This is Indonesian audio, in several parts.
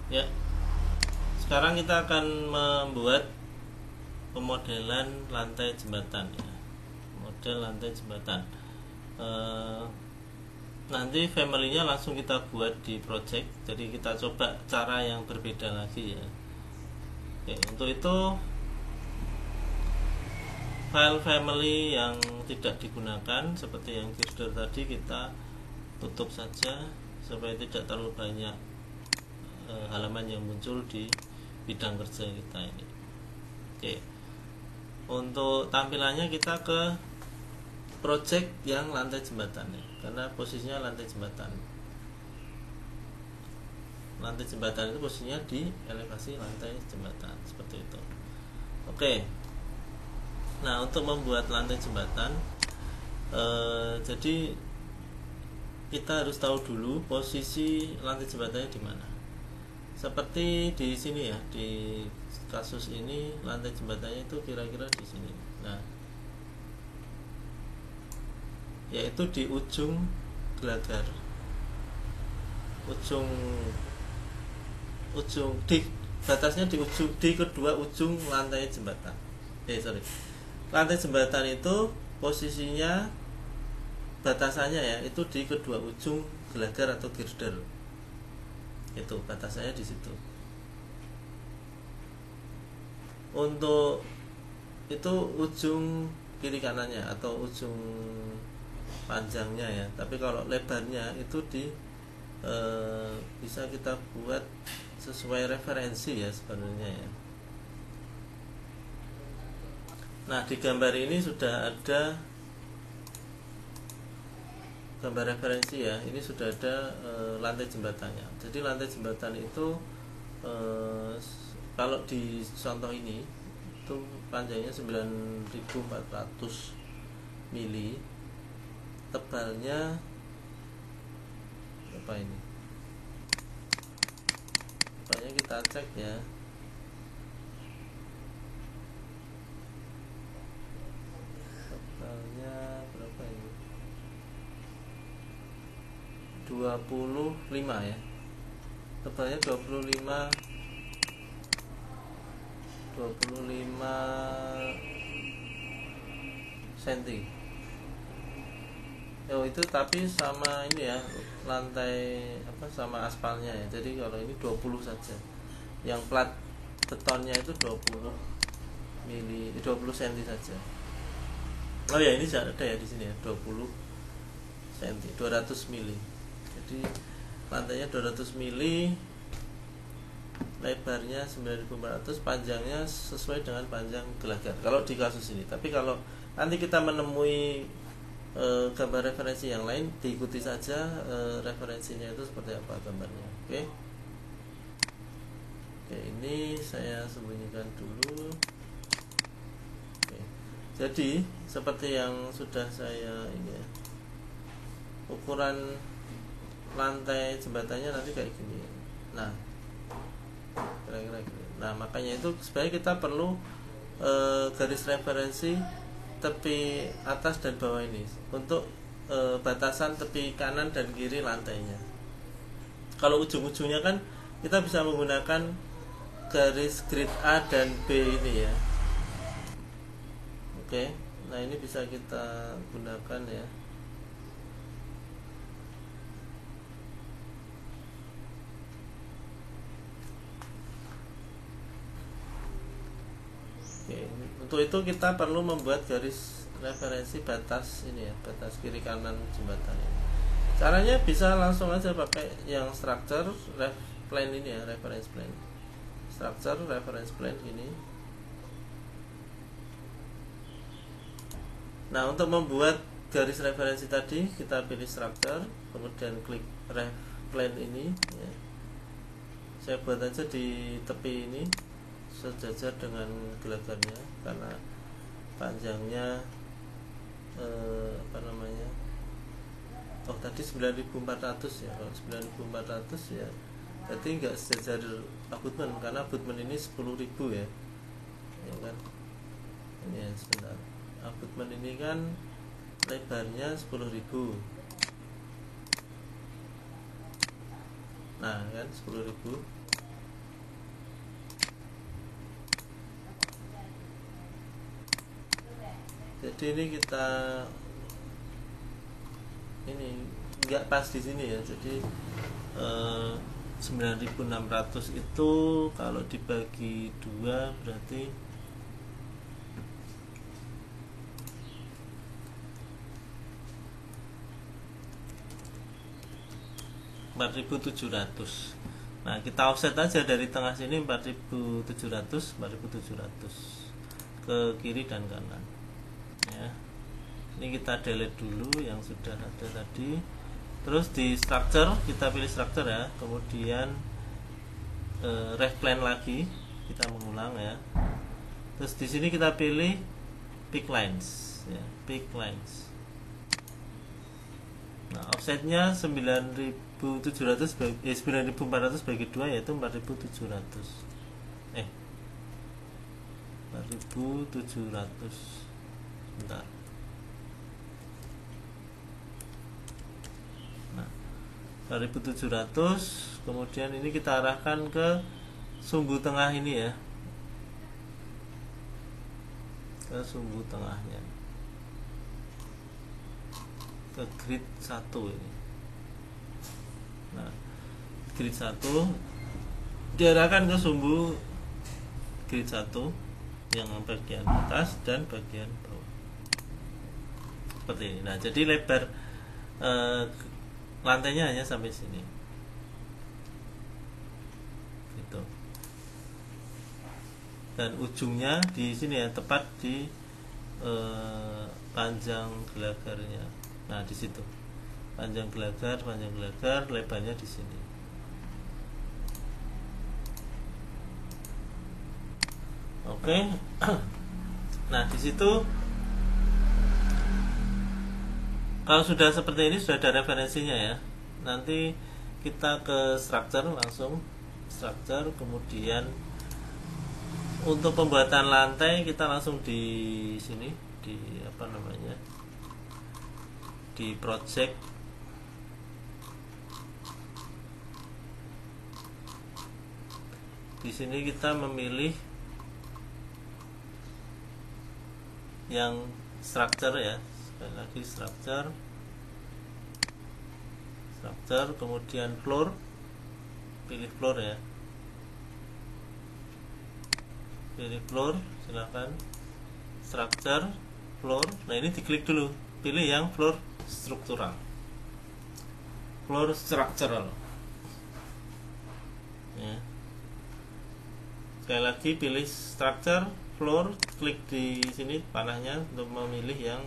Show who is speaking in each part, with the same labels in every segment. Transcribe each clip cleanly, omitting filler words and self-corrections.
Speaker 1: Ya, sekarang kita akan membuat pemodelan lantai jembatan ya. Model lantai jembatan. Eh, Nanti family-nya langsung kita buat di project. Jadi kita coba cara yang berbeda lagi ya. Oke, untuk itu file family yang tidak digunakan seperti yang girder tadi kita tutup saja supaya tidak terlalu banyak halaman yang muncul di bidang kerja kita ini. Oke, untuk tampilannya kita ke project yang lantai jembatan ya, karena posisinya lantai jembatan. Lantai jembatan itu posisinya di elevasi lantai jembatan seperti itu. Oke, nah untuk membuat lantai jembatan, jadi kita harus tahu dulu posisi lantai jembatannya di mana. Seperti di sini ya, di kasus ini lantai jembatannya itu kira-kira di sini. Nah, yaitu di ujung gelagar, ujung di batasnya di kedua ujung lantai jembatan. Lantai jembatan itu posisinya batasannya ya itu di kedua ujung gelagar atau girder. Itu batasannya di situ. Untuk itu ujung kiri kanannya atau ujung panjangnya ya. Tapi kalau lebarnya itu bisa kita buat sesuai referensi ya sebenarnya ya. Nah, di gambar ini sudah ada gambar referensi ya. Ini sudah ada lantai jembatannya. Jadi lantai jembatan itu kalau di contoh ini itu panjangnya 9.400 mili, tebalnya apa ini? Tebalnya kita cek ya. Tebalnya berapa ini? 25 ya. Tebalnya 25 cm. Oh itu tapi sama ini ya, lantai sama aspalnya ya. Jadi kalau ini 20 saja. Yang plat betonnya itu 20 cm saja. Oh ya, ini sudah ada ya di sini ya, 20 cm, 200 mili. Jadi lantainya 200 mili, lebarnya 9.400, panjangnya sesuai dengan panjang gelagar kalau di kasus ini. Tapi kalau nanti kita menemui gambar referensi yang lain, diikuti saja referensinya itu seperti apa gambarnya. Oke, ini saya sembunyikan dulu. Oke, jadi seperti yang sudah saya ini ya, ukuran lantai jembatannya nanti kayak gini. Nah, kira-kira gini. Nah, makanya itu sebenarnya kita perlu garis referensi tepi atas dan bawah ini untuk batasan tepi kanan dan kiri lantainya. Kalau ujung-ujungnya kan kita bisa menggunakan garis grid A dan B ini ya. Oke, nah ini bisa kita gunakan ya. Oke, untuk itu kita perlu membuat garis referensi batas ini ya, batas kiri kanan jembatan ini. Caranya bisa langsung aja pakai yang structure plane ini ya, reference plane. Structure reference plane ini. Nah, untuk membuat garis referensi tadi kita pilih structure, kemudian klik ref plane ini ya. Saya buat aja di tepi ini sejajar dengan gelagarnya karena panjangnya tadi 9.400 ya. Kalau 9.400 ya berarti nggak sejajar abutmen karena abutmen ini 10.000 ya kan. Ini ya, sebentar. Abutmen ini kan lebarnya 10.000. Nah kan 10.000. jadi ini kita ini nggak pas di sini ya. Jadi 9.600 itu kalau dibagi 2 berarti 4.700. Nah, kita offset aja dari tengah sini 4.700 ke kiri dan kanan. Ya. Ini kita delete dulu yang sudah ada tadi. Terus di structure kita pilih structure ya. Kemudian ref plan lagi, kita mengulang ya. Terus di sini kita pilih pick lines ya, pick lines. Nah, offsetnya 9.400 bagi 2 yaitu 4.700. 4.700. Bentar. Nah, 4.700, kemudian ini kita arahkan ke sumbu tengah ini ya. Ke sumbu tengahnya. Ke grid 1 ini. Nah, grid 1 diarahkan ke sumbu grid 1 yang bagian atas dan bagian bawah. Seperti ini. Nah, jadi lebar lantainya hanya sampai sini. Gitu. Dan ujungnya di sini ya, tepat di panjang gelagarnya. Nah, di situ. Panjang gelagar, lebarnya di sini. Oke. Nah, di situ kalau sudah seperti ini sudah ada referensinya ya. Nanti kita ke structure langsung, structure, kemudian untuk pembuatan lantai kita langsung di sini, di apa namanya, di project. Di sini kita memilih yang structure ya, sekali lagi structure, kemudian floor, pilih floor ya, pilih floor, silakan, structure, floor. Nah, ini diklik dulu, pilih yang floor struktural, floor structural ya. Sekali lagi pilih structure, floor, klik di sini panahnya untuk memilih yang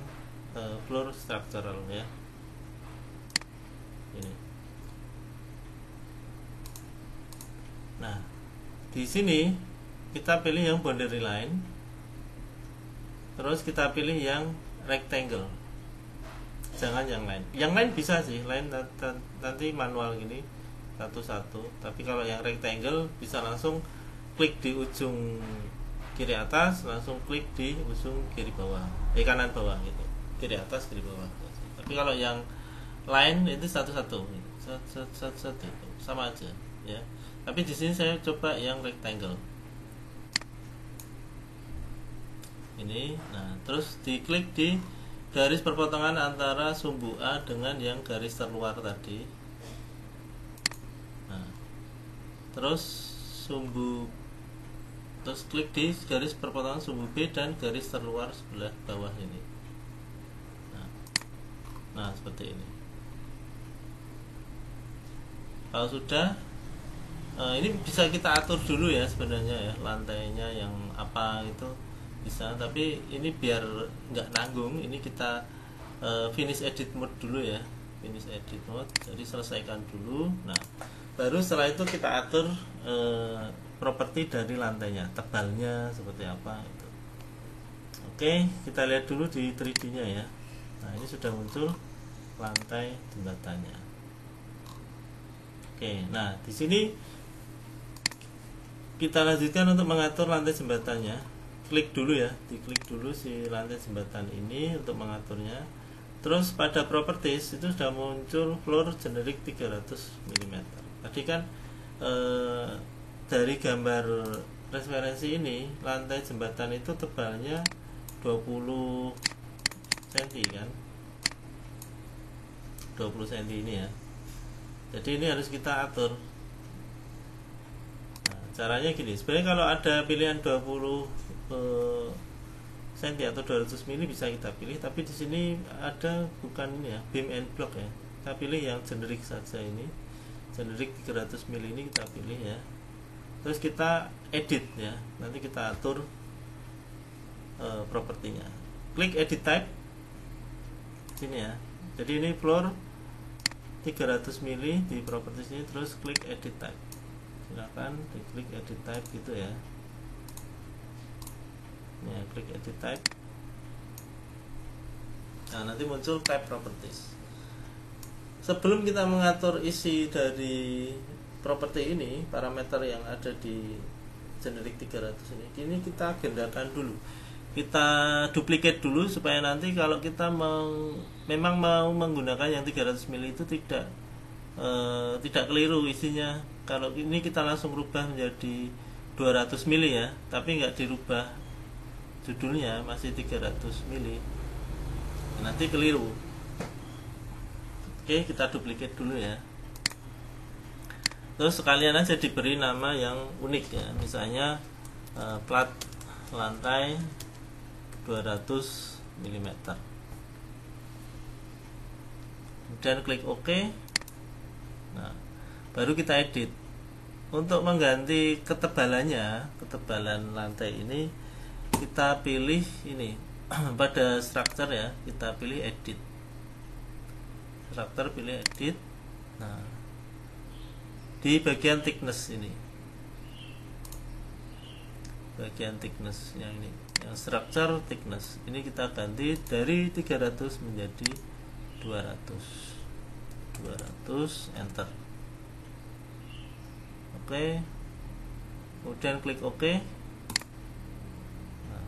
Speaker 1: floor structural ya. Ini. Nah, di sini kita pilih yang boundary line. Terus kita pilih yang rectangle. Jangan yang line. Yang line bisa sih, line nanti manual gini satu-satu. Tapi kalau yang rectangle bisa langsung klik di ujung kiri atas, langsung klik di ujung kiri bawah, kanan bawah gitu, kiri atas kiri bawah. Tapi kalau yang line itu satu-satu, satu sama aja ya. Tapi di sini saya coba yang rectangle ini. Nah, terus diklik di garis perpotongan antara sumbu A dengan yang garis terluar tadi. Nah, terus klik di garis perpotongan sumbu B dan garis terluar sebelah bawah ini. Nah, seperti ini. Kalau sudah, ini bisa kita atur dulu ya sebenarnya ya, lantainya yang apa itu bisa. Tapi ini biar nggak nanggung, ini kita finish edit mode dulu ya, finish edit mode. Jadi selesaikan dulu. Nah, baru setelah itu kita atur properti dari lantainya, tebalnya seperti apa itu. Oke, kita lihat dulu di 3D-nya ya. Nah, ini sudah muncul lantai jembatannya. Oke, nah di sini kita lanjutkan untuk mengatur lantai jembatannya. Klik dulu ya, diklik dulu si lantai jembatan ini untuk mengaturnya. Terus pada properties itu sudah muncul floor generic 300 mm. Tadi kan dari gambar referensi ini lantai jembatan itu tebalnya 20 cm kan, 20 cm ini ya. Jadi ini harus kita atur. Nah, caranya gini, sebenarnya kalau ada pilihan 20 cm atau 200 mili bisa kita pilih, tapi di sini ada bukan ini ya, beam and block ya. Kita pilih yang generik saja, ini generik 300 mili ini kita pilih ya. Terus kita edit ya, nanti kita atur propertinya. Klik edit type sini ya. Jadi ini floor 300 mili di properties ini, terus klik edit type. Silakan diklik edit type gitu ya. Ya, klik edit type. Nah, nanti muncul type properties. Sebelum kita mengatur isi dari properti ini, parameter yang ada di generic 300 ini, kini kita agendakan dulu. Kita duplicate dulu supaya nanti kalau kita memang mau menggunakan yang 300 mili itu tidak keliru isinya. Kalau ini kita langsung rubah menjadi 200 mili ya, tapi nggak dirubah judulnya, masih 300 mili, nanti keliru. Oke, kita duplicate dulu ya. Terus sekalian aja diberi nama yang unik ya, misalnya plat lantai 200 mm. Kemudian klik OK. Nah, baru kita edit. Untuk mengganti ketebalannya, ketebalan lantai ini, kita pilih ini pada structure ya, kita pilih edit. Structure pilih edit. Nah, di bagian thickness ini, bagian thickness yang ini, yang structure thickness ini kita ganti dari 300 menjadi 200, enter. Oke, kemudian klik OK. Nah,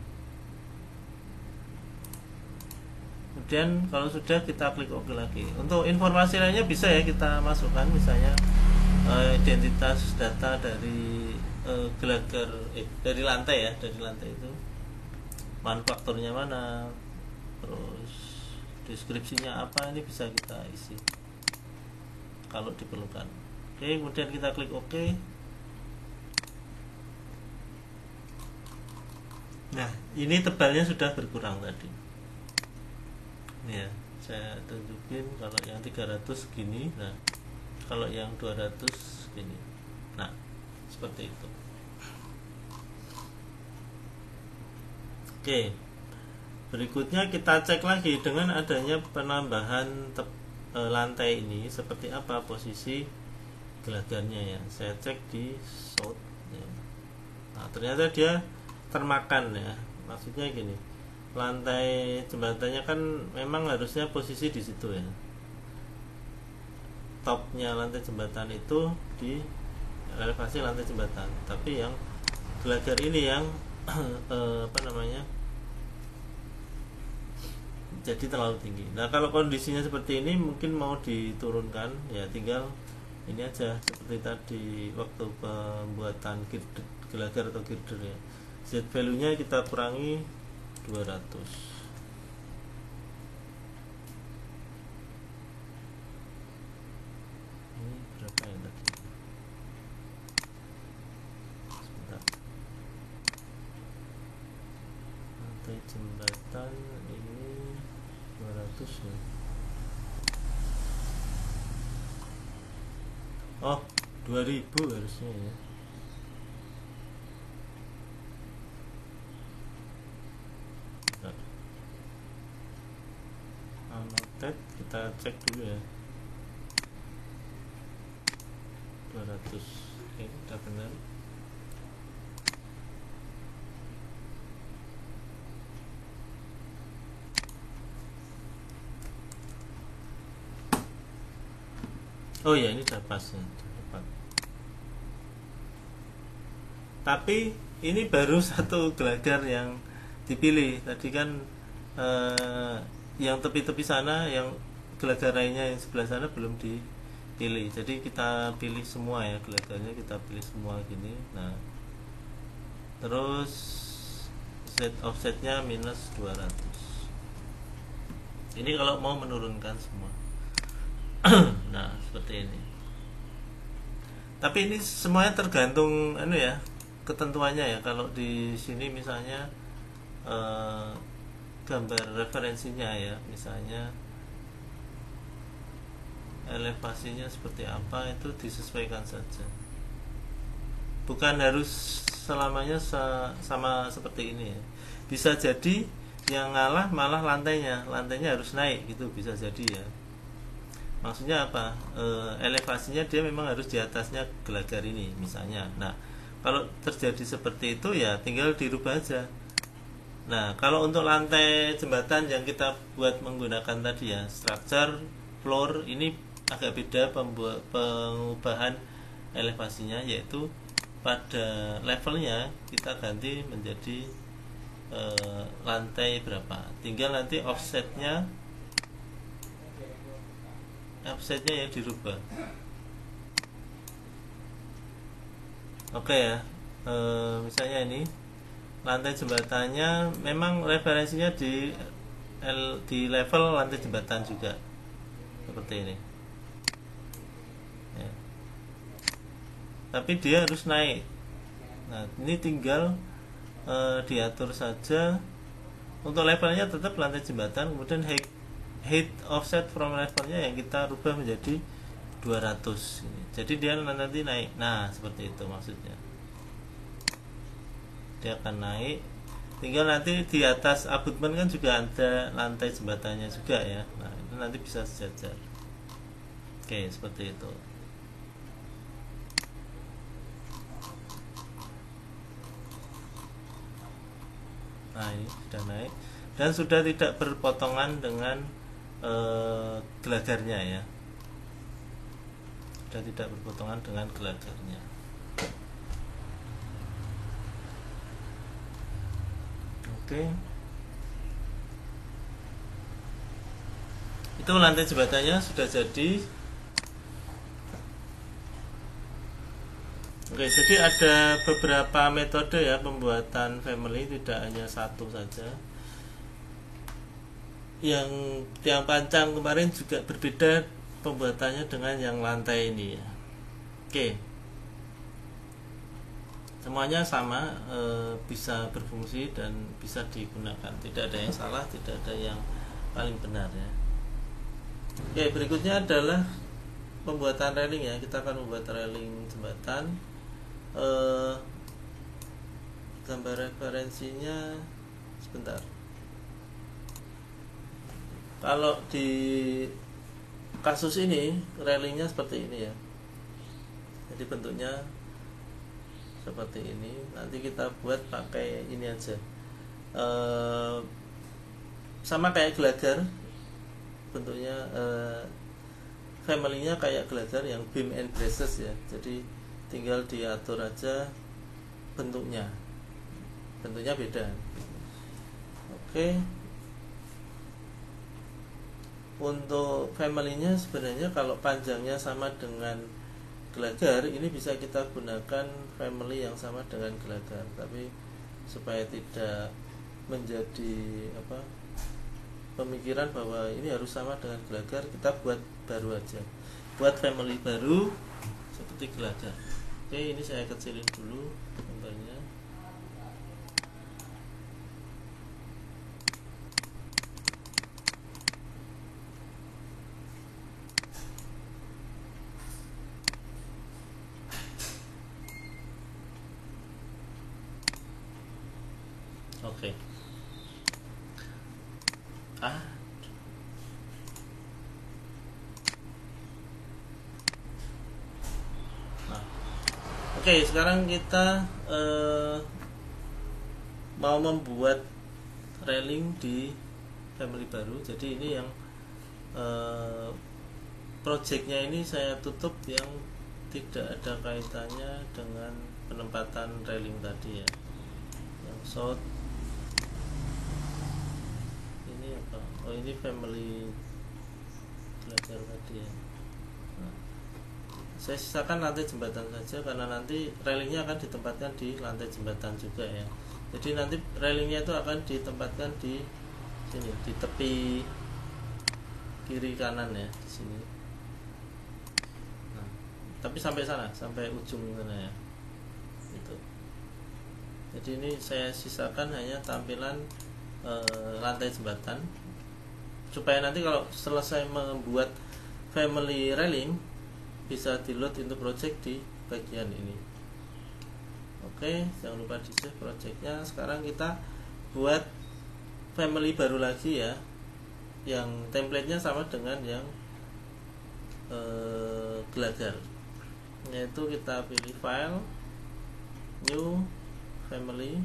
Speaker 1: kemudian kalau sudah, kita klik OK lagi. Untuk informasi lainnya bisa ya kita masukkan, misalnya identitas data dari gelagar dari lantai ya, dari lantai itu manufakturnya mana, terus deskripsinya apa, ini bisa kita isi kalau diperlukan. Oke, kemudian kita klik OK. Nah, ini tebalnya sudah berkurang tadi. Ini ya, saya tunjukin kalau yang 300 segini, nah kalau yang 200 segini. Nah, seperti itu. Oke, berikutnya kita cek lagi dengan adanya penambahan lantai ini, seperti apa posisi gelagarnya ya. Saya cek di shot ya. Nah, ternyata dia termakan ya. Maksudnya gini, lantai jembatannya kan memang harusnya posisi di situ ya, topnya lantai jembatan itu di elevasi lantai jembatan, tapi yang gelagar ini yang jadi terlalu tinggi. Nah, kalau kondisinya seperti ini mungkin mau diturunkan ya, tinggal ini aja seperti tadi waktu pembuatan gelagar atau girder ya, Z value nya kita kurangi 200. Ini berapa ya tadi? Sebentar. Lantai jembatan ini 200 ya. Oh, 2000 harusnya ya. Annotate, kita cek dulu ya. 200. Oke, udah benar. Oh ya, ini udah pas ya, tepat. Tapi ini baru satu gelagar yang dipilih. Tadi kan yang tepi-tepi sana, yang gelagar lainnya yang sebelah sana belum dipilih. Jadi kita pilih semua ya, gelagarnya kita pilih semua gini. Nah, terus offsetnya minus 200. Ini kalau mau menurunkan semua. Nah, seperti ini. Tapi ini semuanya tergantung ya, ketentuannya ya. Kalau di sini misalnya gambar referensinya ya, misalnya elevasinya seperti apa, itu disesuaikan saja. Bukan harus selamanya sama seperti ini ya. Bisa jadi yang ngalah malah lantainya harus naik gitu, bisa jadi ya. Maksudnya apa? Elevasinya dia memang harus di atasnya gelagar ini misalnya. Nah, kalau terjadi seperti itu ya tinggal dirubah aja. Nah, kalau untuk lantai jembatan yang kita buat menggunakan tadi ya, structure, floor, ini agak beda pengubahan elevasinya, yaitu pada levelnya kita ganti menjadi lantai berapa. Tinggal nanti offsetnya ya dirubah. Oke ya, misalnya ini lantai jembatannya memang referensinya di level lantai jembatan juga, seperti ini ya. Tapi dia harus naik. Nah, ini tinggal diatur saja. Untuk levelnya tetap lantai jembatan, kemudian height offset from levelnya yang kita rubah menjadi 200. Jadi dia nanti naik. Nah, seperti itu maksudnya. Dia akan naik. Tinggal nanti di atas abutmen kan juga ada lantai jembatannya juga ya. Nah, itu nanti bisa sejajar. Oke, seperti itu. Nah, ini sudah naik dan sudah tidak berpotongan dengan gelagarnya ya. Sudah tidak berpotongan dengan gelagarnya. Oke. Itu lantai jembatannya sudah jadi. Oke, jadi ada beberapa metode ya pembuatan family, tidak hanya satu saja. Yang tiang pancang kemarin juga berbeda pembuatannya dengan yang lantai ini ya. Oke, semuanya sama, bisa berfungsi dan bisa digunakan. Tidak ada yang salah, tidak ada yang paling benar ya. Oke, berikutnya adalah pembuatan railing ya. Kita akan membuat railing jembatan. Gambar referensinya sebentar. Kalau di kasus ini railingnya seperti ini ya. Jadi bentuknya seperti ini. Nanti kita buat pakai ini aja. Sama kayak gelagar. Bentuknya family-nya kayak gelagar yang beam and braces ya. Jadi tinggal diatur aja bentuknya beda. Oke. Untuk family-nya sebenarnya kalau panjangnya sama dengan gelagar, ini bisa kita gunakan family yang sama dengan gelagar. Tapi supaya tidak menjadi pemikiran bahwa ini harus sama dengan gelagar, kita buat baru aja. Buat family baru seperti gelagar. Oke, ini saya kecilin dulu gambarnya. Oke. Oke, sekarang kita mau membuat railing di family baru. Jadi ini yang projectnya ini saya tutup yang tidak ada kaitannya dengan penempatan railing tadi ya. Yang short ini apa? Oh, ini family belajar tadi ya. Nah, saya sisakan lantai jembatan saja karena nanti railingnya akan ditempatkan di lantai jembatan juga ya. Jadi nanti railingnya itu akan ditempatkan di sini, di tepi kiri kanan ya di sini. Nah, tapi sampai sana, sampai ujung sana ya. Itu. Jadi ini saya sisakan hanya tampilan lantai jembatan, supaya nanti kalau selesai membuat family railing bisa di load into project di bagian ini. Oke, jangan lupa di save projectnya. Sekarang kita buat family baru lagi ya, yang templatenya sama dengan yang Glagar, yaitu kita pilih file, new family,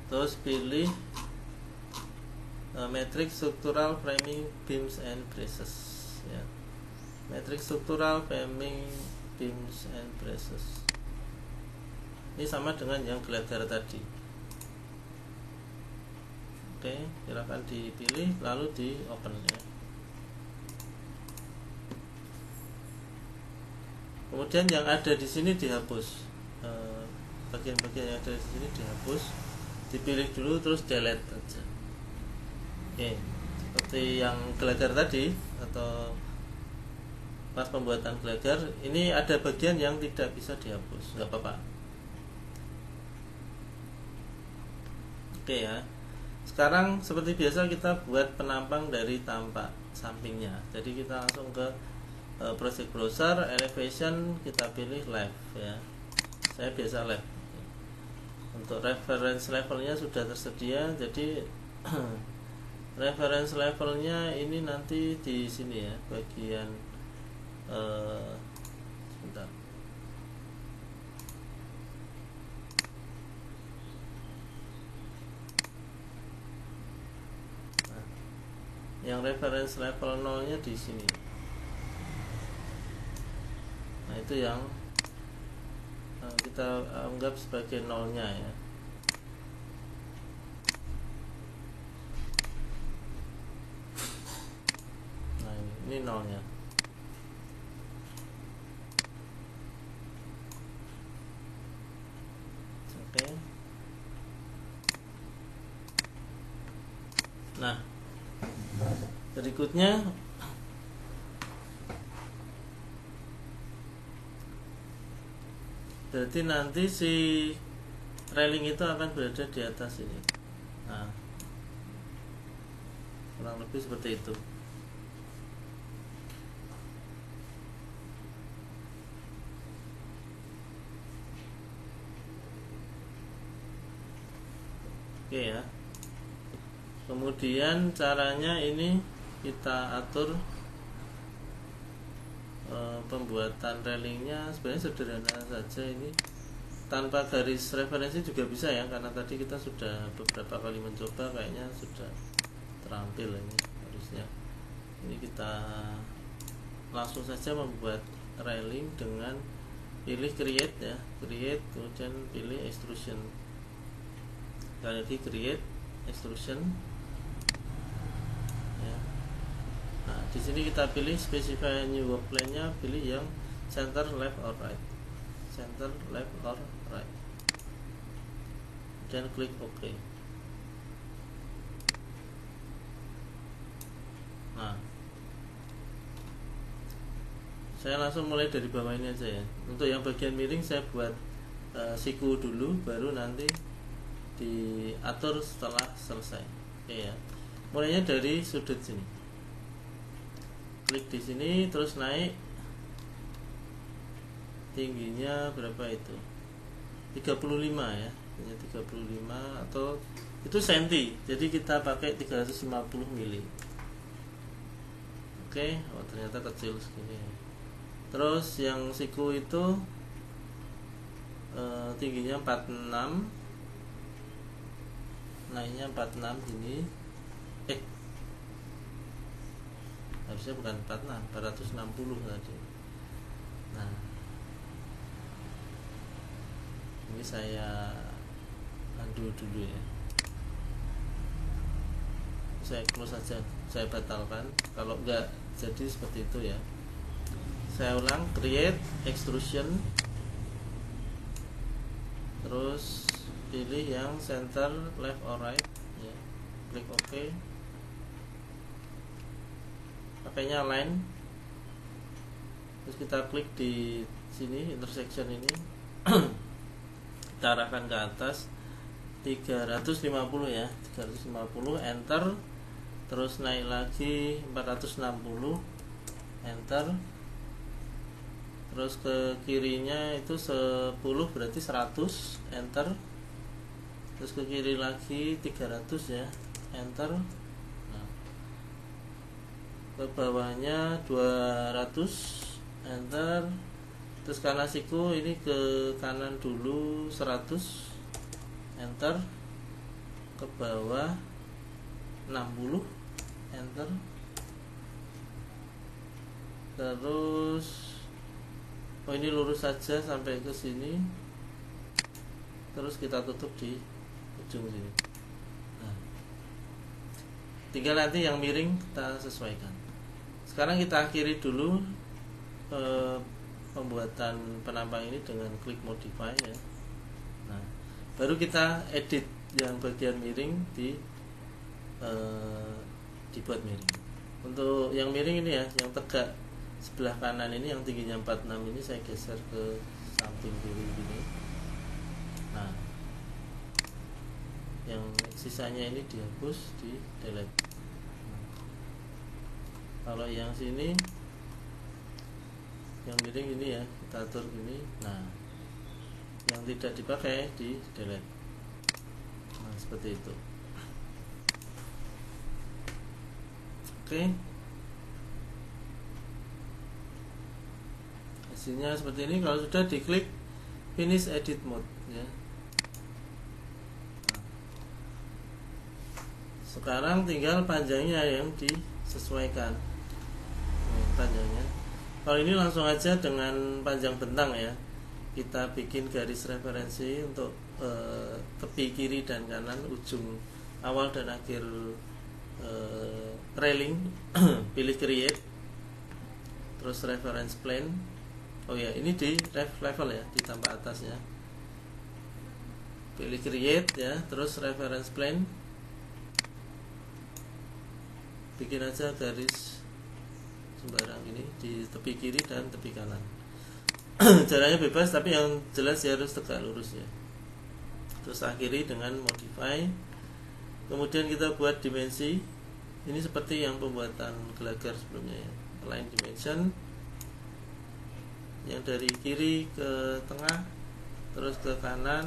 Speaker 1: terus pilih matrix structural framing beams and braces ya. Matrix structural framing beams and braces ini sama dengan yang Glagar tadi. Oke, silakan dipilih lalu di open ya. Kemudian yang ada di sini dihapus, bagian-bagian yang ada di sini dihapus, dipilih dulu terus delete aja. Oke, seperti yang Glagar tadi atau pas pembuatan Glagar, ini ada bagian yang tidak bisa dihapus, nggak apa-apa. Oke ya. Sekarang seperti biasa kita buat penampang dari tampak sampingnya. Jadi kita langsung ke project browser, elevation, kita pilih left ya. Saya biasa left. Untuk reference levelnya sudah tersedia, jadi reference levelnya ini nanti di sini ya, bagian sebentar. Nah, yang reference level 0-nya di sini. Nah, itu yang kita anggap sebagai 0-nya ya. Nah, ini 0-nya. Oke. Nah, berikutnya berarti nanti si railing itu akan berada di atas ini. Nah, kurang lebih seperti itu. Oke ya. Kemudian caranya ini kita atur pembuatan railingnya sebenarnya sederhana saja, ini tanpa garis referensi juga bisa ya, karena tadi kita sudah beberapa kali mencoba, kayaknya sudah terampil ini harusnya. Ini kita langsung saja membuat railing dengan pilih create ya, create, kemudian pilih extrusion, lagi create extrusion ya. Nah, di sini kita pilih specify new work plane-nya, pilih yang center left or right, center left or right, dan klik OK. Nah, saya langsung mulai dari bawah ini aja ya. Untuk yang bagian miring saya buat siku dulu, baru nanti diatur setelah selesai. Oke ya. Mulainya dari sudut sini. Klik di sini terus naik. Tingginya berapa itu? 35 ya. Hanya 35 atau itu senti. Jadi kita pakai 350 mili. Oke, oh ternyata kecil segini. Terus yang siku itu tingginya 46, naiknya 46 gini. Harusnya bukan 46, 460 tadi. Nah, ini saya undo dulu ya. Saya close saja, saya batalkan. Kalau enggak jadi seperti itu ya. Saya ulang, create extrusion, terus pilih yang center left or right ya. klik OK. Pakainya line. Terus kita klik di sini intersection ini. Kita arahkan ke atas 350 ya, 350, enter. Terus naik lagi 460, enter. Terus ke kirinya itu 10 berarti 100, enter. Terus ke kiri lagi 300 ya, enter. Nah, ke bawahnya 200, enter. Terus kanan siku ini ke kanan dulu 100, enter. Ke bawah 60, enter. Terus ini lurus saja sampai ke sini. Terus kita tutup di ujung sini. Nah, tinggal nanti yang miring kita sesuaikan. Sekarang kita akhiri dulu pembuatan penampang ini dengan klik modify ya. Nah, baru kita edit yang bagian miring dibuat miring. Untuk yang miring ini ya, yang tegak sebelah kanan ini yang tingginya 46 ini saya geser ke samping kiri gini. Nah, yang sisanya ini dihapus, di delete. Kalau yang sini yang miring ini ya, kita atur gini. Nah, yang tidak dipakai di delete. Nah, seperti itu. Oke. Hasilnya seperti ini. Kalau sudah diklik finish edit mode ya. Nah, sekarang tinggal panjangnya yang disesuaikan. Nah, panjangnya. Kalau ini langsung aja dengan panjang bentang ya. Kita bikin garis referensi untuk tepi kiri dan kanan, ujung awal dan akhir railing. Pilih create, terus reference plane. Oh ya, ini di level ya, ditambah atasnya. Pilih create ya, terus reference plane. Bikin aja garis sembarang ini di tepi kiri dan tepi kanan. Jaraknya bebas, tapi yang jelas ya harus tegak lurus ya. Terus akhiri dengan modify. Kemudian kita buat dimensi. Ini seperti yang pembuatan gelagar sebelumnya ya. Align dimension, yang dari kiri ke tengah, terus ke kanan,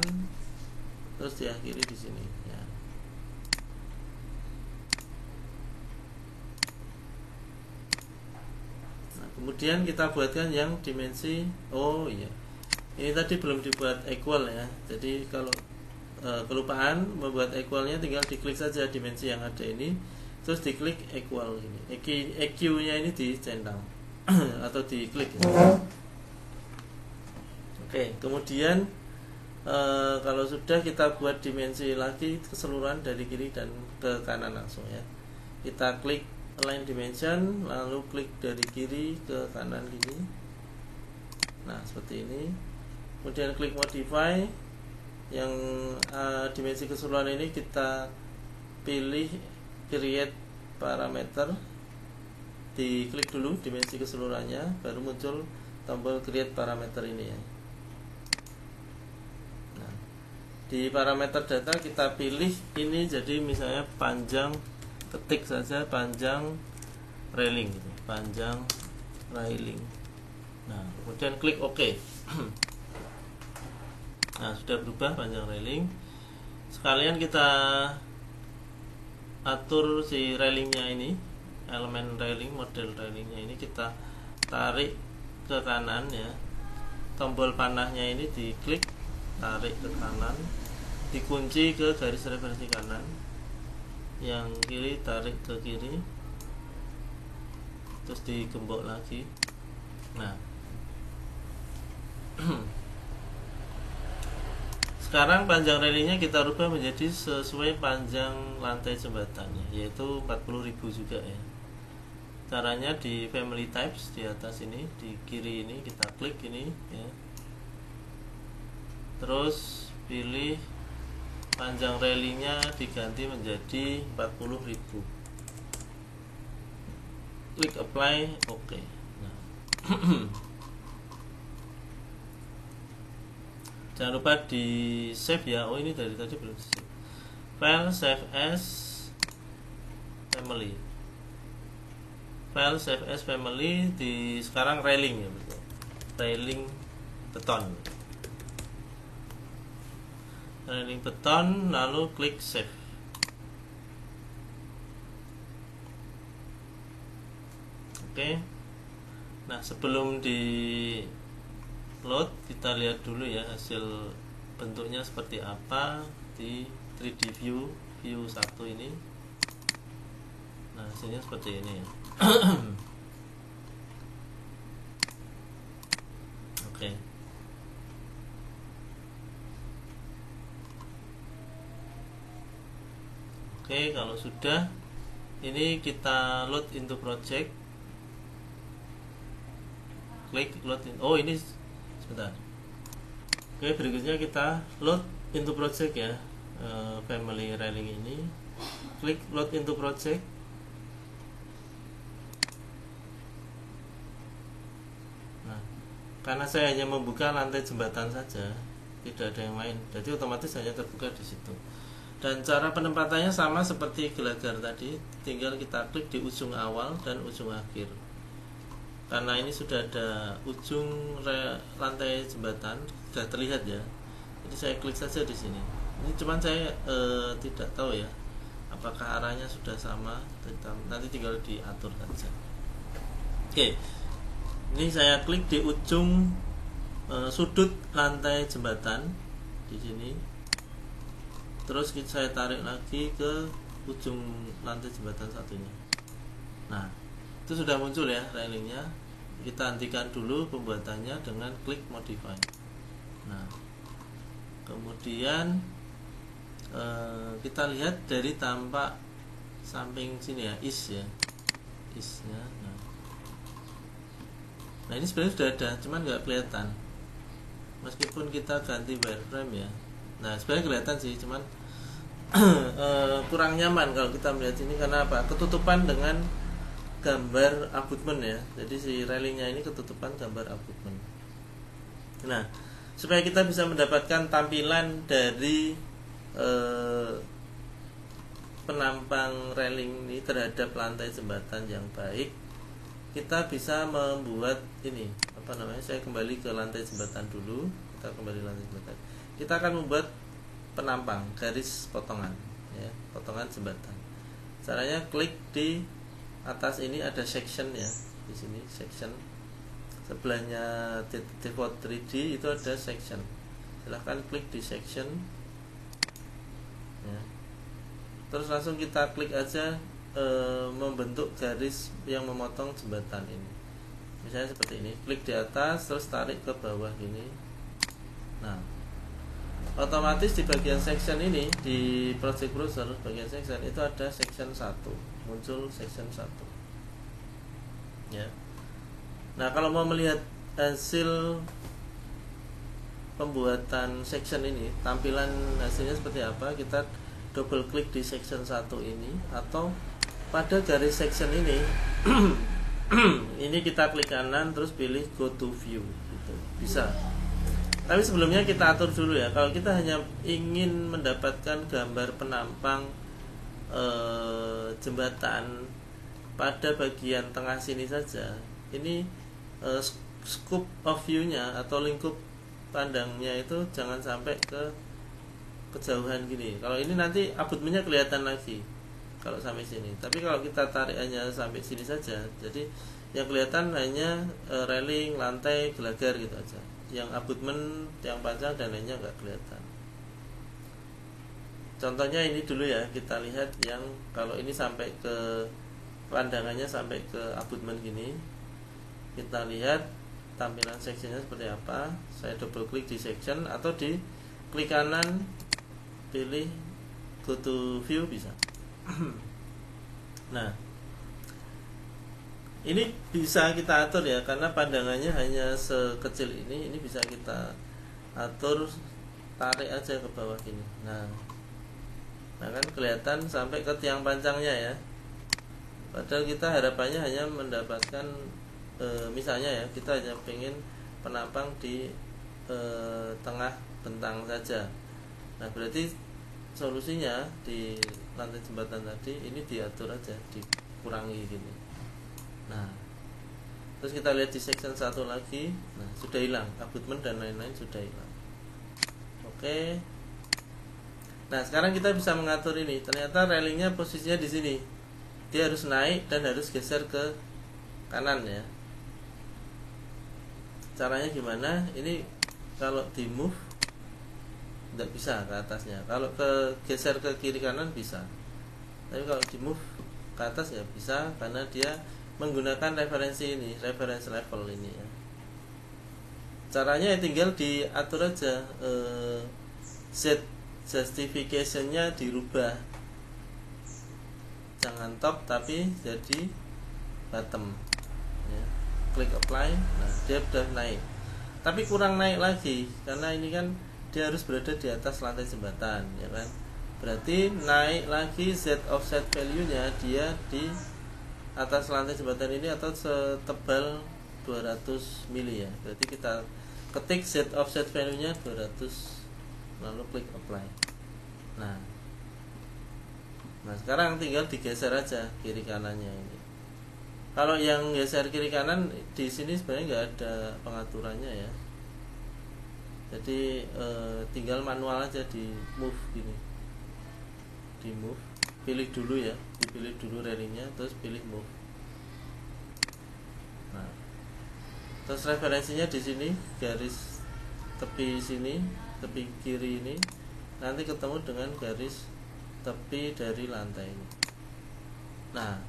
Speaker 1: terus diakhiri di sini ya. Nah, kemudian kita buatkan yang dimensi. Oh iya, ini tadi belum dibuat equal ya. Jadi kalau kelupaan membuat equalnya, tinggal diklik saja dimensi yang ada ini, terus diklik equal ini. EQ nya ini dicentang atau diklik ya. Oke, kemudian kalau sudah, kita buat dimensi lagi keseluruhan dari kiri dan ke kanan langsung ya. Kita klik align dimension, lalu klik dari kiri ke kanan gini. Nah, seperti ini. Kemudian klik modify. Yang dimensi keseluruhan ini kita pilih create parameter. Diklik dulu dimensi keseluruhannya, baru muncul tombol create parameter ini ya. Di parameter data kita pilih ini, jadi misalnya panjang, ketik saja panjang railing gitu, panjang railing. Nah, kemudian klik OK. Nah, sudah berubah panjang railing. Sekalian kita atur si railingnya ini, elemen railing, model railingnya ini kita tarik ke kanan ya. Tombol panahnya ini diklik, tarik ke kanan, dikunci ke garis referensi kanan. Yang kiri tarik ke kiri, terus digembok lagi. Nah, sekarang panjang railingnya kita rubah menjadi sesuai panjang lantai jembatannya, yaitu 40.000 juga ya. Caranya di family types di atas ini, di kiri ini kita klik ini ya. Terus pilih panjang railingnya diganti menjadi 40.000. Klik apply, oke. Nah. Jangan lupa di save ya. Oh, ini dari tadi belum save. File save as family. File save as family di sekarang railing ya, betul. Railing beton. Railing beton, lalu klik save. Oke. Nah, sebelum di load kita lihat dulu ya hasil bentuknya seperti apa di 3D view 1 ini. Nah, hasilnya seperti ini ya. Oke. Oke, kalau sudah ini kita load into project. Klik load in. Oh, ini sebentar. Oke, berikutnya kita load into project ya. Family railing ini. Klik load into project. Nah, karena saya hanya membuka lantai jembatan saja, tidak ada yang lain, jadi otomatis hanya terbuka di situ. Dan cara penempatannya sama seperti gelagar tadi, tinggal kita klik di ujung awal dan ujung akhir. Karena ini sudah ada ujung lantai jembatan, sudah terlihat ya. Jadi saya klik saja di sini. Ini cuman saya tidak tahu ya, apakah arahnya sudah sama. Nanti tinggal diatur saja. Oke, ini saya klik di ujung sudut lantai jembatan di sini. Terus saya tarik lagi ke ujung lantai jembatan satunya. Nah, itu sudah muncul ya railingnya. Kita hentikan dulu pembuatannya dengan klik modify. Nah, kemudian kita lihat dari tampak samping sini ya, isnya. Nah, ini sebenarnya sudah ada, cuman nggak kelihatan. Meskipun kita ganti wireframe ya. Nah, sebenarnya kelihatan sih, cuman kurang nyaman kalau kita melihat ini karena apa? Ketutupan dengan gambar abutment ya. Jadi si railingnya ini ketutupan gambar abutment. Nah, supaya kita bisa mendapatkan tampilan dari penampang railing ini terhadap lantai jembatan yang baik, kita bisa membuat ini apa namanya? Saya kembali ke lantai jembatan dulu. Kita kembali lantai jembatan. Kita akan membuat penampang garis potongan ya, potongan jembatan. Caranya klik di atas ini ada section ya, di sini section. Sebelahnya default 3D itu ada section. Silahkan klik di section ya. Terus langsung kita klik aja membentuk garis yang memotong jembatan ini. Misalnya seperti ini, klik di atas terus tarik ke bawah gini. Nah, otomatis di bagian section ini di project browser bagian section itu ada section 1, muncul section 1 ya. Nah, kalau mau melihat hasil pembuatan section ini, tampilan hasilnya seperti apa, kita double klik di section 1 ini, atau pada garis section ini ini kita klik kanan terus pilih go to view gitu. Bisa. Tapi sebelumnya kita atur dulu ya. Kalau kita hanya ingin mendapatkan gambar penampang jembatan pada bagian tengah sini saja, ini scope of view-nya atau lingkup pandangnya itu jangan sampai ke kejauhan gini. Kalau ini nanti abutmentnya kelihatan lagi kalau sampai sini. Tapi kalau kita tarik hanya sampai sini saja, jadi yang kelihatan hanya railing, lantai, gelagar gitu aja. Yang abutment, yang panjang dan lainnya nggak kelihatan. Contohnya ini dulu ya, kita lihat yang kalau ini sampai ke pandangannya sampai ke abutment gini. Kita lihat tampilan sectionnya seperti apa. Saya double klik di section atau di klik kanan pilih go to view bisa. Nah, ini bisa kita atur ya, karena pandangannya hanya sekecil ini bisa kita atur, tarik aja ke bawah gini. Nah, Nah kan kelihatan sampai ke tiang pancangnya ya. Padahal kita harapannya hanya mendapatkan misalnya ya, kita hanya pengen penampang di tengah bentang saja. Nah berarti solusinya di lantai jembatan tadi ini diatur aja, dikurangi gini. Nah terus kita lihat di section 1 lagi, nah sudah hilang abutment dan lain-lain, sudah hilang. Oke. Nah sekarang kita bisa mengatur ini. Ternyata railingnya posisinya di sini, dia harus naik dan harus geser ke kanan ya. Caranya gimana? Ini kalau di move tidak bisa ke atasnya. Kalau ke geser ke kiri kanan bisa. Tapi kalau di move ke atas ya bisa, karena dia menggunakan referensi ini, reference level ini ya. Caranya ya tinggal diatur aja, Z justification-nya dirubah, jangan top tapi jadi bottom ya. Klik apply, nah dia sudah naik, tapi kurang naik lagi karena ini kan dia harus berada di atas lantai jembatan ya kan. Berarti naik lagi Z offset value-nya dia di atas lantai jembatan ini atau setebal 200 mili ya. Berarti kita ketik Z offset value-nya 200, lalu klik apply. Nah sekarang tinggal digeser aja kiri kanannya ini. Kalau yang geser kiri kanan di sini sebenarnya nggak ada pengaturannya ya. Jadi tinggal manual aja di move gini, di move, pilih dulu ya, dipilih dulu railingnya, terus pilih move. Nah terus referensinya di sini garis tepi sini, tepi kiri ini nanti ketemu dengan garis tepi dari lantai ini. Nah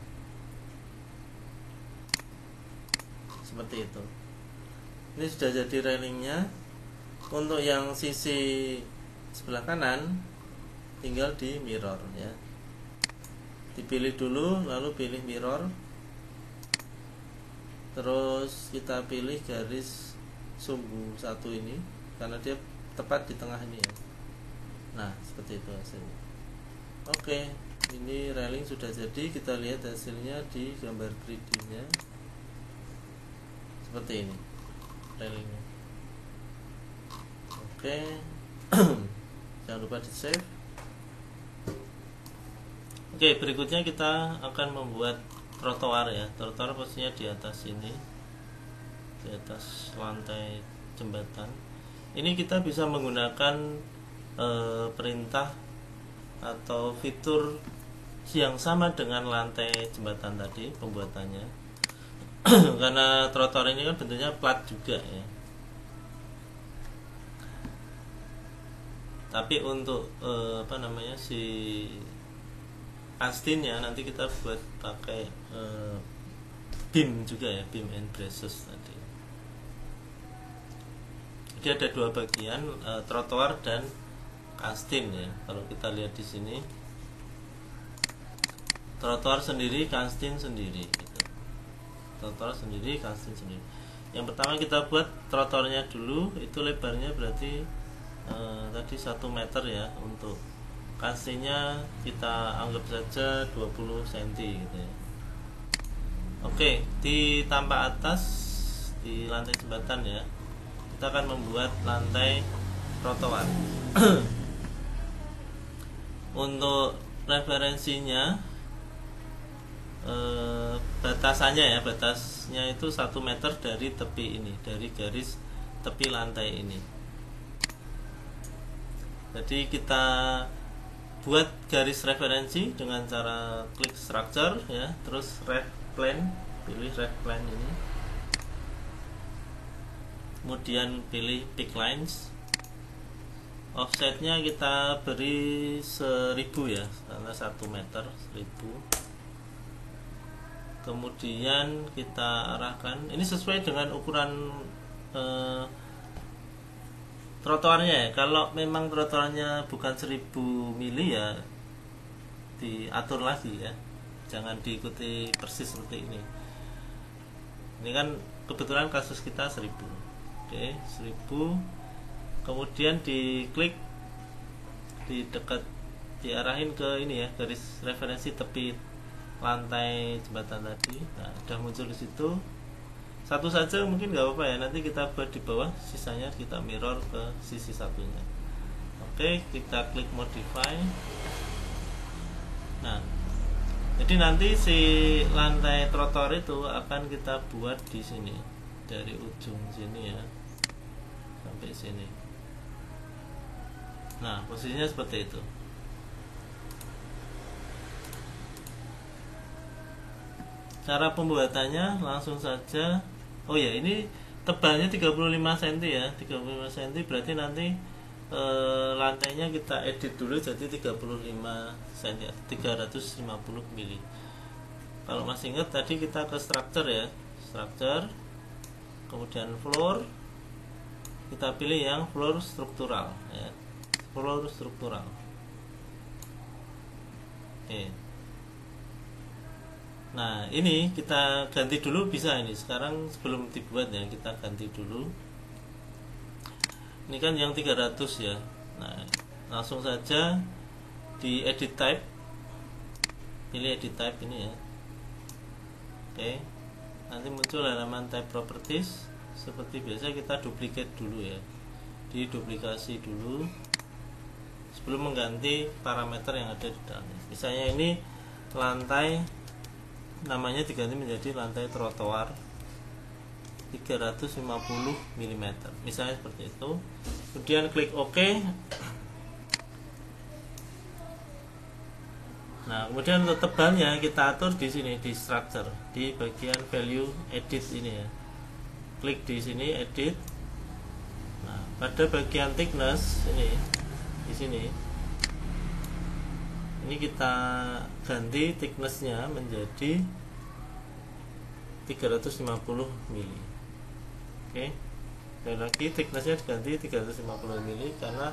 Speaker 1: seperti itu. Ini sudah jadi railingnya. Untuk yang sisi sebelah kanan tinggal di mirror ya, dipilih dulu lalu pilih mirror, terus kita pilih garis sumbu satu ini karena dia tepat di tengah ini ya. Nah seperti itu hasilnya. Oke, ini railing sudah jadi. Kita lihat hasilnya di gambar 3D nya seperti ini railingnya. Oke. Jangan lupa di save. Oke, berikutnya kita akan membuat trotoar ya. Trotoar posisinya di atas ini, di atas lantai jembatan. Ini kita bisa menggunakan perintah atau fitur yang sama dengan lantai jembatan tadi pembuatannya. Karena trotoar ini kan bentuknya plat juga ya. Tapi untuk si astinnya nanti kita buat pakai beam juga ya, beam and braces tadi. Jadi ada dua bagian, trotoar dan kastin ya. Kalau kita lihat di sini, trotoar sendiri, kastin sendiri gitu. Trotoar sendiri, kastin sendiri. Yang pertama kita buat trotoarnya dulu, itu lebarnya berarti tadi 1 meter ya. Untuk kastinnya kita anggap saja 20 cm gitu ya. Oke, di tampak atas di lantai jembatan ya, kita akan membuat lantai trotoar. Untuk referensinya batasannya ya, batasnya itu 1 meter dari tepi ini, dari garis tepi lantai ini. Jadi kita buat garis referensi dengan cara klik structure ya, terus ref plane, pilih ref plane ini, kemudian pilih pick lines. Offsetnya kita beri 1000 ya, karena 1 meter 1000. Kemudian kita arahkan, ini sesuai dengan ukuran trotoarnya ya. Kalau memang trotoarnya bukan 1000 mili ya diatur lagi ya, jangan diikuti persis seperti ini. Ini kan kebetulan kasus kita 1000. Oke, 1000. Kemudian diklik di dekat diarahin ke ini ya, garis referensi tepi lantai jembatan tadi. Nah, udah muncul di situ. Satu saja mungkin nggak apa-apa ya, nanti kita buat di bawah, sisanya kita mirror ke sisi satunya. Oke, kita klik modify. Nah, jadi nanti si lantai trotoar itu akan kita buat di sini, dari ujung sini ya sampai sini. Nah, posisinya seperti itu. Cara pembuatannya langsung saja. Oh ya, ini tebalnya 35 cm ya, 35 cm berarti nanti lantainya kita edit dulu jadi 35 cm, 350 mili. Kalau masih ingat tadi kita ke structure ya, structure, kemudian floor, kita pilih yang floor struktural ya, floor struktural. Oke. Nah, ini kita ganti dulu bisa ini. Sekarang sebelum dibuat ya, kita ganti dulu. Ini kan yang 300 ya. Nah, langsung saja di edit type. Pilih edit type ini ya. Oke. Nanti muncul halaman type properties. Seperti biasa kita duplicate dulu ya. Diduplikasi dulu sebelum mengganti parameter yang ada di dalamnya. Misalnya ini lantai, namanya diganti menjadi lantai trotoar 350 mm, misalnya seperti itu. Kemudian klik OK. Nah, kemudian untuk tebalnya kita atur di sini di structure, di bagian value edit ini ya. Klik di sini edit. Nah, pada bagian thickness ini di sini. Ini kita ganti thicknessnya menjadi 350 mili. Oke. Dan lagi thicknessnya diganti 350 mili karena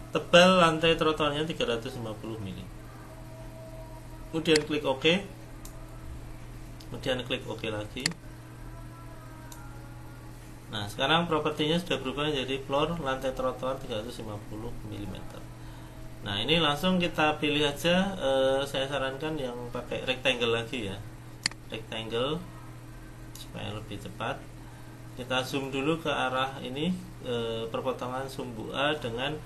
Speaker 1: tebal lantai trotoarnya 350 mili. Kemudian klik OK. Kemudian klik OK lagi. Nah, sekarang propertinya sudah berubah menjadi floor lantai trotoar 350 mm. Nah, ini langsung kita pilih aja. Saya sarankan yang pakai rectangle lagi ya, rectangle supaya lebih cepat. Kita zoom dulu ke arah ini, perpotongan sumbu A dengan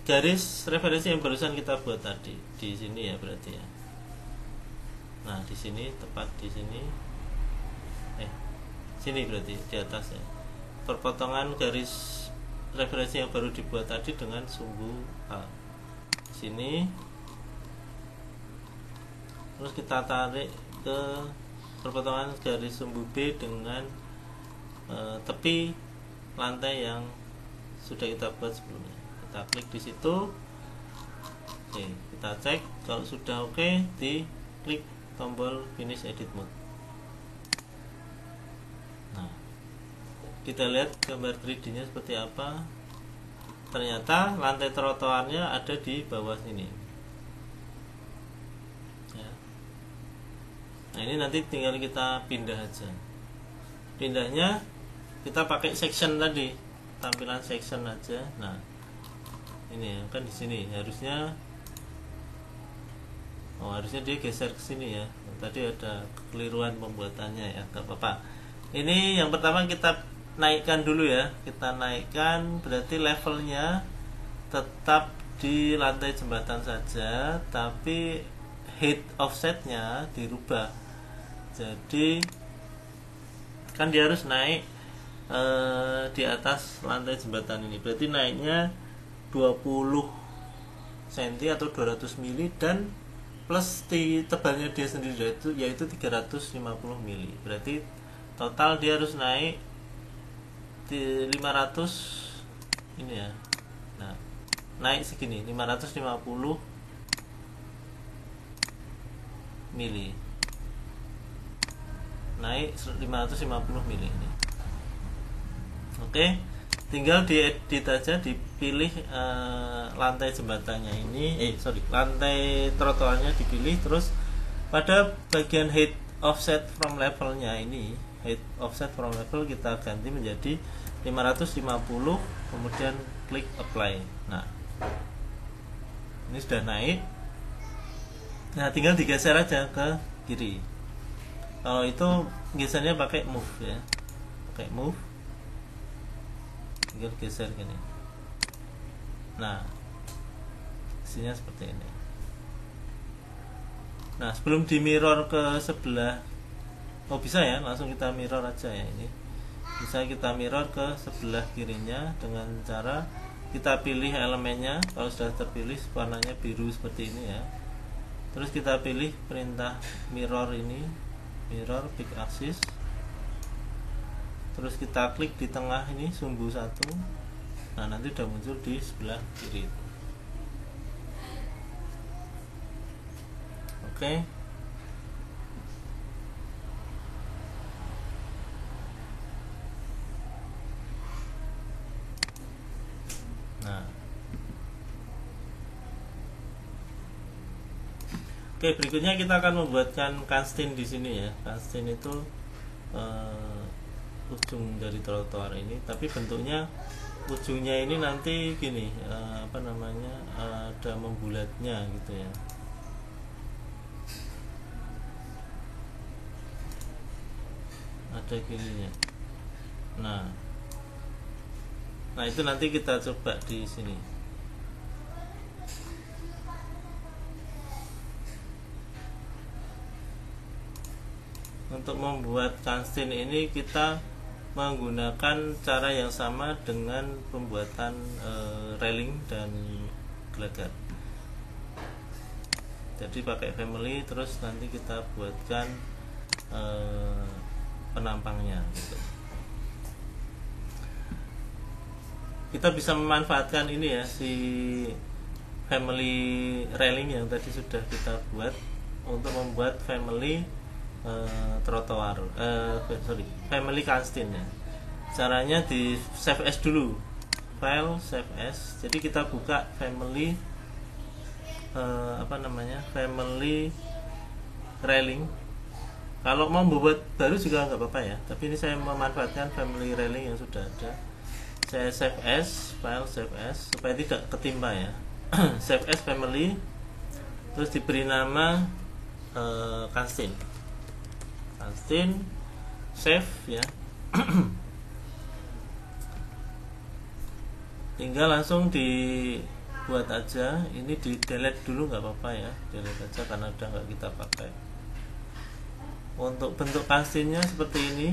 Speaker 1: garis referensi yang barusan kita buat tadi di sini ya berarti ya. Nah, di sini tepat di sini, sini berarti di atas ya. Perpotongan garis referensi yang baru dibuat tadi dengan sumbu A sini, terus kita tarik ke perpotongan garis sumbu B dengan tepi lantai yang sudah kita buat sebelumnya. Kita klik di situ. Oke, kita cek kalau sudah oke, di klik tombol finish edit mode. Nah, kita lihat gambar 3D nya seperti apa. Ternyata lantai trotoarnya ada di bawah sini ya. Nah, ini nanti tinggal kita pindah aja. Pindahnya kita pakai section tadi, tampilan section aja. Nah, ini ya, kan di sini harusnya dia geser ke sini ya. Tadi ada kekeliruan pembuatannya ya, nggak apa-apa. Ini yang pertama kita naikkan dulu ya, kita naikkan berarti levelnya tetap di lantai jembatan saja, tapi height offsetnya dirubah. Jadi kan dia harus naik di atas lantai jembatan ini, berarti naiknya 20 cm atau 200 mili dan plus di tebalnya dia sendiri yaitu 350 mili. Berarti total dia harus naik di 500 ini ya. Nah, naik segini 550 mili, naik 550 mili ini. Oke, tinggal diedit aja, dipilih lantai jembatannya ini, lantai trotoarnya dipilih, terus pada bagian height offset from levelnya ini, height offset from level kita ganti menjadi 550, kemudian klik apply. Nah, Ini sudah naik. Nah, tinggal digeser aja ke kiri. Kalau itu gesernya pakai move ya. Pakai move. Tinggal geser gini. Nah, isinya seperti ini. Nah, sebelum di mirror ke sebelah, oh bisa ya, langsung kita mirror aja ya ini. Bisa kita mirror ke sebelah kirinya dengan cara kita pilih elemennya. Kalau sudah terpilih warnanya biru seperti ini ya. Terus kita pilih perintah mirror ini, mirror pick axis. Terus kita klik di tengah ini sumbu satu. Nah, nanti udah muncul di sebelah kiri. Oke. Nah. Oke, berikutnya kita akan membuatkan constraint di sini ya. Constraint itu ujung dari trotoar ini, tapi bentuknya ujungnya ini nanti gini, ada membulatnya gitu ya. Ada gininya. Nah itu nanti kita coba di sini. Untuk membuat constraint ini kita menggunakan cara yang sama dengan pembuatan railing dan gelagat. Jadi pakai family, terus nanti kita buatkan penampangnya gitu. Kita bisa memanfaatkan ini ya, si family railing yang tadi sudah kita buat untuk membuat family trotoar, family constraint ya. Caranya di save as dulu, file save as. Jadi kita buka family family railing. Kalau mau membuat baru juga nggak apa-apa ya, tapi ini saya memanfaatkan family railing yang sudah ada. Saya save as, file save as supaya tidak ketimpa ya. Save as family, terus diberi nama constraint, save ya. Tinggal langsung dibuat aja. Ini di delete dulu nggak apa-apa ya, delete aja karena udah nggak kita pakai. Untuk bentuk constraint-nya seperti ini.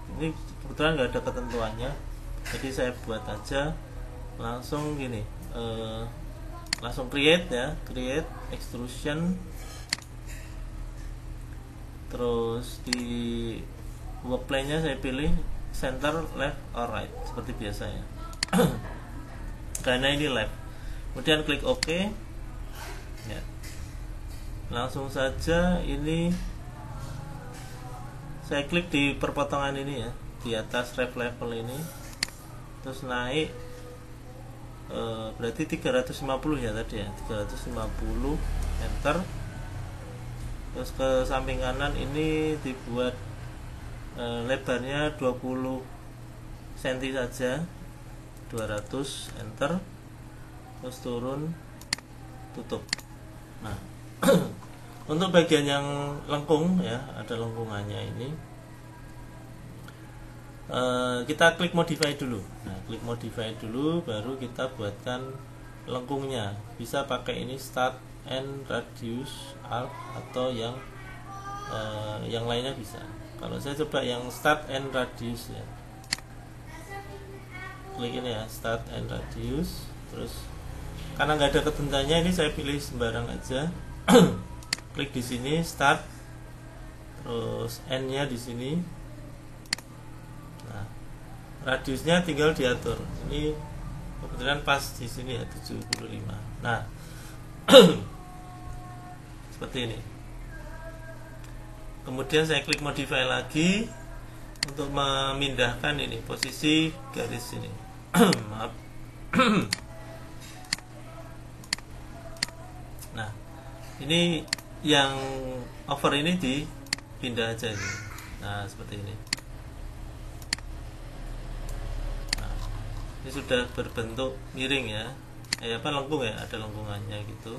Speaker 1: Ini kebetulan nggak ada ketentuannya, jadi saya buat aja langsung gini, langsung create ya, create extrusion. Terus di work plane-nya saya pilih center, left, or right seperti biasa ya. Karena ini left. Kemudian klik OK ya. Langsung saja ini saya klik di perpotongan ini ya, di atas ref level ini, terus naik berarti 350 ya tadi ya, 350, enter. Terus ke samping kanan ini dibuat lebarnya 20 cm saja, 200, enter. Terus turun, tutup. Nah untuk bagian yang lengkung ya, ada lengkungannya ini, kita klik modify dulu. Nah, klik modify dulu, baru kita buatkan lengkungnya. Bisa pakai ini start and radius arc atau yang lainnya bisa. Kalau saya coba yang start and radius ya, klik ini ya, start and radius. Terus karena nggak ada ketentuannya, ini saya pilih sembarang aja. Klik di sini start, terus n-nya di sini. Nah, radiusnya tinggal diatur. Ini kebetulan pas di sini ya, 75. Nah, seperti ini. Kemudian saya klik modify lagi untuk memindahkan ini posisi garis ini. Maaf. Nah, ini yang over ini dipindah aja ini. Nah, seperti ini. Nah, ini sudah berbentuk miring ya. lengkung ya, ada lengkungannya gitu.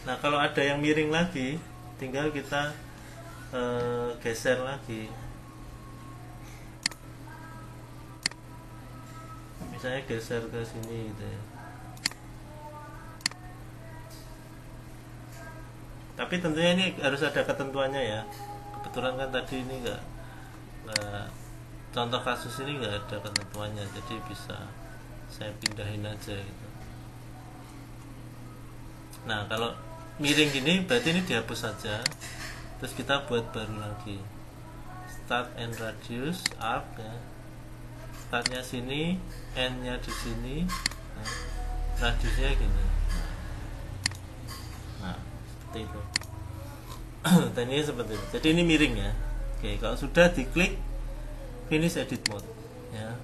Speaker 1: Nah kalau ada yang miring lagi, tinggal kita geser lagi. Misalnya geser ke sini gitu ya. Tapi tentunya ini harus ada ketentuannya ya. Kebetulan kan tadi ini enggak contoh kasus ini enggak ada ketentuannya, jadi bisa saya pindahin aja gitu. Nah kalau miring gini berarti ini dihapus saja, terus kita buat baru lagi. Start and radius arc ya. Startnya sini, end-nya di sini, nah, radiusnya gini. Nah seperti itu. Tadinya seperti itu. Jadi ini miring ya. Oke, kalau sudah diklik finish edit mode ya.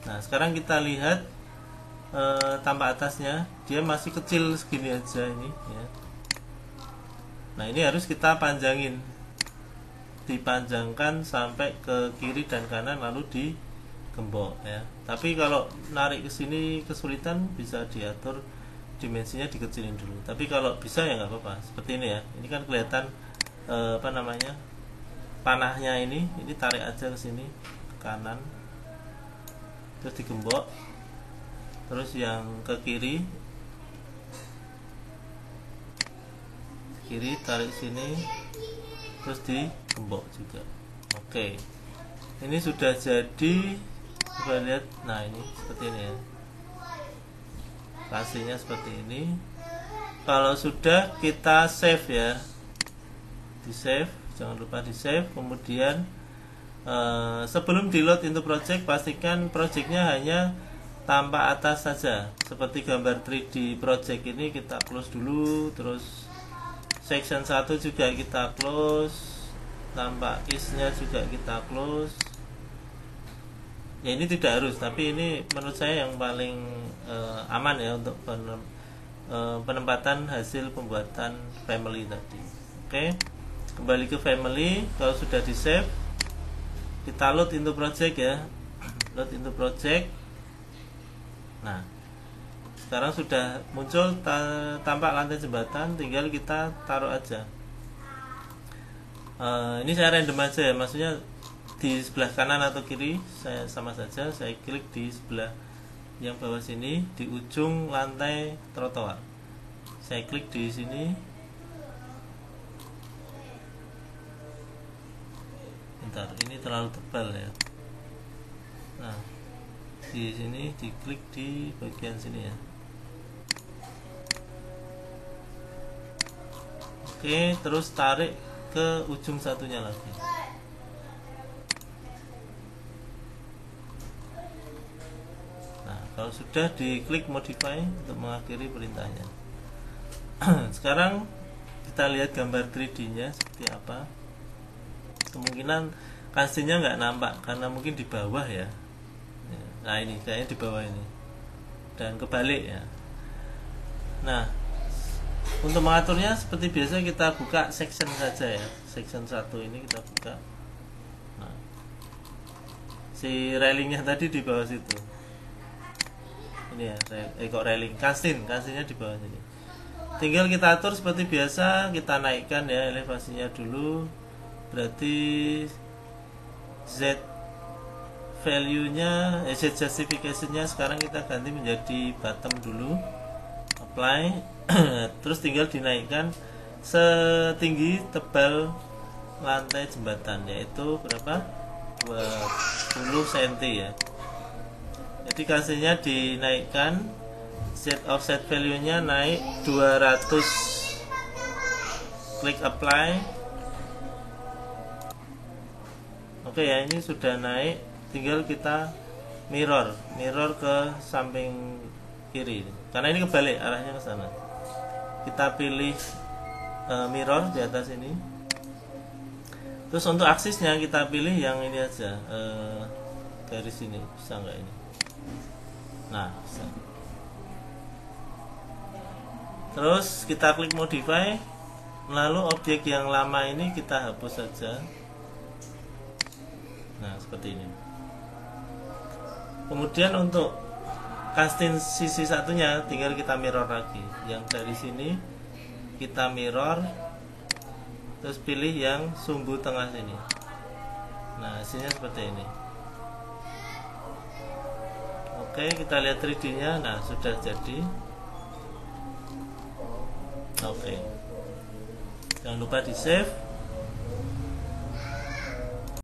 Speaker 1: Nah sekarang kita lihat tampak atasnya, dia masih kecil segini aja ini ya. Nah ini harus kita panjangin, dipanjangkan sampai ke kiri dan kanan lalu digembok ya. Tapi kalau narik ke sini kesulitan, bisa diatur dimensinya dikecilin dulu. Tapi kalau bisa ya nggak apa-apa. Seperti ini ya. Ini kan kelihatan panahnya ini tarik aja ke sini ke kanan, terus digembok. Terus yang ke kiri tarik sini, terus digembok juga. Oke, ini sudah jadi. Coba lihat, nah ini seperti ini ya, kasihnya seperti ini. Kalau sudah kita save ya, di save, jangan lupa di save. Kemudian sebelum di load into project, pastikan projectnya hanya tampak atas saja. Seperti gambar 3D project ini kita close dulu, terus section 1 juga kita close, tampak is-nya juga kita close. Ya ini tidak harus, tapi ini menurut saya yang paling aman ya untuk penempatan hasil pembuatan family tadi. Oke, kembali ke family. Kalau sudah di save, kita load into project ya, load into project. Nah sekarang sudah muncul tampak lantai jembatan, tinggal kita taruh aja. Ini saya random aja ya, maksudnya di sebelah kanan atau kiri saya sama saja. Saya klik di sebelah yang bawah sini, di ujung lantai trotoar. Saya klik di sini. Bentar, ini terlalu tebal ya. Nah di sini diklik di bagian sini ya. Oke, terus tarik ke ujung satunya lagi. Nah kalau sudah, diklik modify untuk mengakhiri perintahnya. Sekarang kita lihat gambar 3D nya seperti apa. Kemungkinan kasihnya nggak nampak karena mungkin di bawah ya. Nah ini kayaknya di bawah ini, dan kebalik ya. Nah untuk mengaturnya seperti biasa, kita buka section saja ya. Section 1 ini kita buka. Nah, si railingnya tadi di bawah situ. Ini ya, kok railing, kasihnya di bawah sini. Tinggal kita atur seperti biasa, kita naikkan ya elevasinya dulu. Berarti Z value-nya, Z justification-nya sekarang kita ganti menjadi bottom dulu. Apply. Terus tinggal dinaikkan setinggi tebal lantai jembatan, yaitu berapa? 20 cm ya. Jadi kasihnya dinaikkan, set offset value-nya naik 200. Klik apply. Oke ya, ini sudah naik. Tinggal kita mirror ke samping kiri, karena ini kebalik arahnya ke sana. Kita pilih mirror di atas ini. Terus untuk aksisnya kita pilih yang ini aja, garis ini, bisa nggak ini? Nah bisa. Terus kita klik modify, Lalu objek yang lama ini kita hapus saja. Nah, seperti ini. Kemudian untuk casting sisi satunya tinggal kita mirror lagi. Yang dari sini kita mirror, terus pilih yang sumbu tengah sini. Nah, hasilnya seperti ini. Oke, kita lihat 3D-nya. Nah, sudah jadi. Oke. Jangan lupa di save.